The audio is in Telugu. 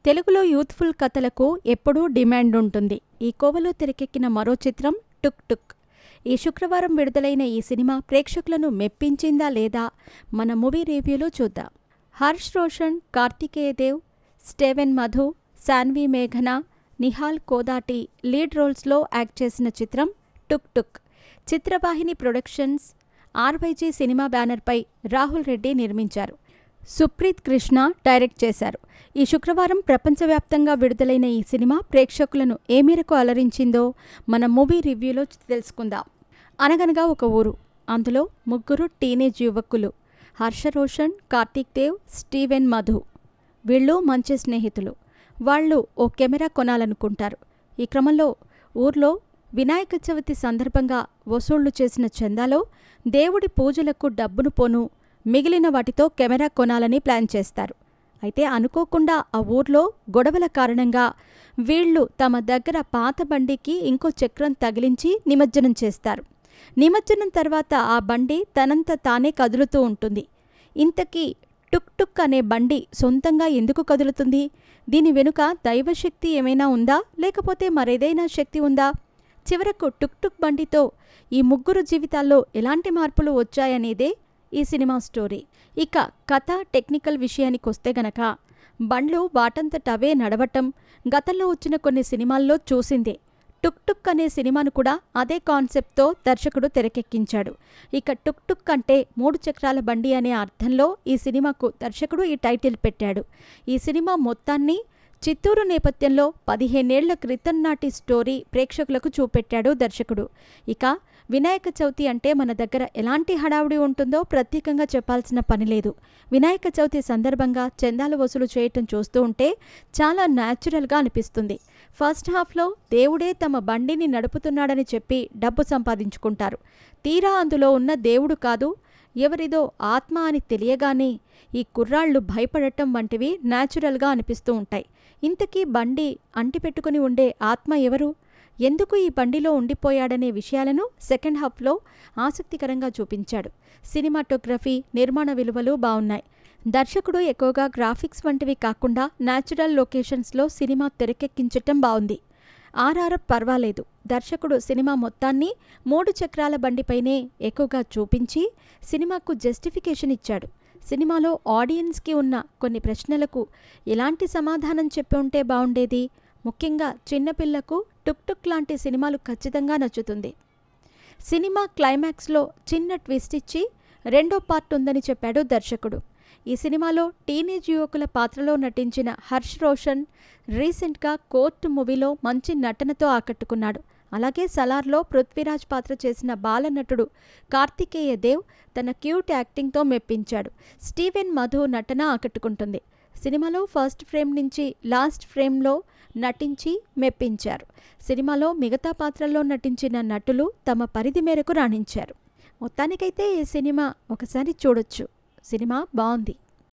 తెలుగులో యూత్ఫుల్ కథలకు ఎప్పుడూ డిమాండ్ ఉంటుంది. ఈ కోవలో తెరకెక్కిన మరో చిత్రం టుక్ టుక్. ఈ శుక్రవారం విడుదలైన ఈ సినిమా ప్రేక్షకులను మెప్పించిందా లేదా మన మూవీ రివ్యూలో చూద్దాం. హర్ష్ రోషన్, కార్తికేయ దేవ్, స్టీవెన్ మధు, సాన్వి మేఘన, నిహాల్ కోదాటి లీడ్ రోల్స్లో యాక్ట్ చేసిన చిత్రం టుక్ టుక్. చిత్రవాహిని ప్రొడక్షన్స్, ఆర్వైజీ సినిమా బ్యానర్పై రాహుల్ రెడ్డి నిర్మించారు. సుప్రీత్ కృష్ణ డైరెక్ట్ చేశారు. ఈ శుక్రవారం ప్రపంచవ్యాప్తంగా విడుదలైన ఈ సినిమా ప్రేక్షకులను ఏ మేరకు అలరించిందో మన మూవీ రివ్యూలో తెలుసుకుందాం. అనగనగా ఒక ఊరు, అందులో ముగ్గురు టీనేజ్ యువకులు హర్ష రోషన్, కార్తిక్ దేవ్, స్టీవెన్ మధు. వీళ్ళు మంచి స్నేహితులు. వాళ్ళు ఓ కెమెరా కొనాలనుకుంటారు. ఈ క్రమంలో ఊర్లో వినాయక చవితి సందర్భంగా వసూళ్లు చేసిన చందాలో దేవుడి పూజలకు డబ్బును పోను మిగిలిన వాటితో కెమెరా కొనాలని ప్లాన్ చేస్తారు. అయితే అనుకోకుండా ఆ ఊర్లో గొడవల కారణంగా వీళ్లు తమ దగ్గర పాత బండికి ఇంకో చక్రం తగిలించి నిమజ్జనం చేస్తారు. నిమజ్జనం తర్వాత ఆ బండి తనంత తానే కదులుతూ ఉంటుంది. ఇంతకీ టుక్ టుక్ అనే బండి సొంతంగా ఎందుకు కదులుతుంది? దీని వెనుక దైవశక్తి ఏమైనా ఉందా, లేకపోతే మరేదైనా శక్తి ఉందా? చివరకు టుక్ టుక్ బండితో ఈ ముగ్గురు జీవితాల్లో ఎలాంటి మార్పులు వచ్చాయనేదే ఈ సినిమా స్టోరీ. ఇక కథ టెక్నికల్ విషయానికొస్తే గనక బండ్లు వాటంతటవే నడవటం గతంలో వచ్చిన కొన్ని సినిమాల్లో చూసిందే. టుక్ టుక్ అనే సినిమాను కూడా అదే కాన్సెప్ట్తో దర్శకుడు తెరకెక్కించాడు. ఇక టుక్ టుక్ అంటే 3 చక్రాల బండి అనే అర్థంలో ఈ సినిమాకు దర్శకుడు ఈ టైటిల్ పెట్టాడు. ఈ సినిమా మొత్తాన్ని చిత్తూరు నేపథ్యంలో 15 ఏళ్ల క్రితం నాటి స్టోరీ ప్రేక్షకులకు చూపెట్టాడు దర్శకుడు. ఇక వినాయక చవితి అంటే మన దగ్గర ఎలాంటి హడావుడి ఉంటుందో ప్రత్యేకంగా చెప్పాల్సిన పనిలేదు. వినాయక చవితి సందర్భంగా చందాలు వసూలు చేయటం చూస్తూ ఉంటే చాలా న్యాచురల్గా అనిపిస్తుంది. ఫస్ట్ హాఫ్లో దేవుడే తమ బండిని నడుపుతున్నాడని చెప్పి డబ్బు సంపాదించుకుంటారు. తీరా అందులో ఉన్న దేవుడు కాదు, ఎవరిదో ఆత్మ అని తెలియగానే ఈ కుర్రాళ్లు భయపడటం వంటివి న్యాచురల్గా అనిపిస్తూ ఉంటాయి. ఇంతకీ బండి అంటిపెట్టుకుని ఉండే ఆత్మ ఎవరు, ఎందుకు ఈ బండిలో ఉండిపోయాడనే విషయాలను సెకండ్ హాఫ్లో ఆసక్తికరంగా చూపించాడు. సినిమాటోగ్రఫీ, నిర్మాణ విలువలు బావున్నాయి. దర్శకుడు ఎక్కువగా గ్రాఫిక్స్ వంటివి కాకుండా న్యాచురల్ లొకేషన్స్లో సినిమా తెరకెక్కించటం బావుంది. ఆర్ఆర్ఎఫ్ పర్వాలేదు. దర్శకుడు సినిమా మొత్తాన్ని 3 చక్రాల బండిపైనే ఎక్కువగా చూపించి సినిమాకు జస్టిఫికేషన్ ఇచ్చాడు. సినిమాలో ఆడియన్స్కి ఉన్న కొన్ని ప్రశ్నలకు ఎలాంటి సమాధానం చెప్పి ఉంటే బావుండేది? ముఖ్యంగా చిన్నపిల్లకు టుక్ టుక్ లాంటి సినిమాలు ఖచ్చితంగా నచ్చుతుంది. సినిమా క్లైమాక్స్లో చిన్న ట్విస్ట్ ఇచ్చి 2వ పార్ట్ ఉందని చెప్పాడు దర్శకుడు. ఈ సినిమాలో టీనేజ్ యువకుల పాత్రలో నటించిన హర్ష్ రోషన్ రీసెంట్గా కోర్టు మూవీలో మంచి నటనతో ఆకట్టుకున్నాడు. అలాగే సలార్లో పృథ్వీరాజ్ పాత్ర చేసిన బాలనటుడు కార్తికేయ దేవ్ తన క్యూట్ యాక్టింగ్తో మెప్పించాడు. స్టీవెన్ మధు నటన ఆకట్టుకుంటుంది. సినిమాలో ఫస్ట్ ఫ్రేమ్ నుంచి లాస్ట్ ఫ్రేమ్లో నటించి మెప్పించారు. సినిమాలో మిగతా పాత్రల్లో నటించిన నటులు తమ పరిధి మేరకు రాణించారు. మొత్తానికైతే ఈ సినిమా ఒకసారి చూడొచ్చు. సినిమా బాగుంది.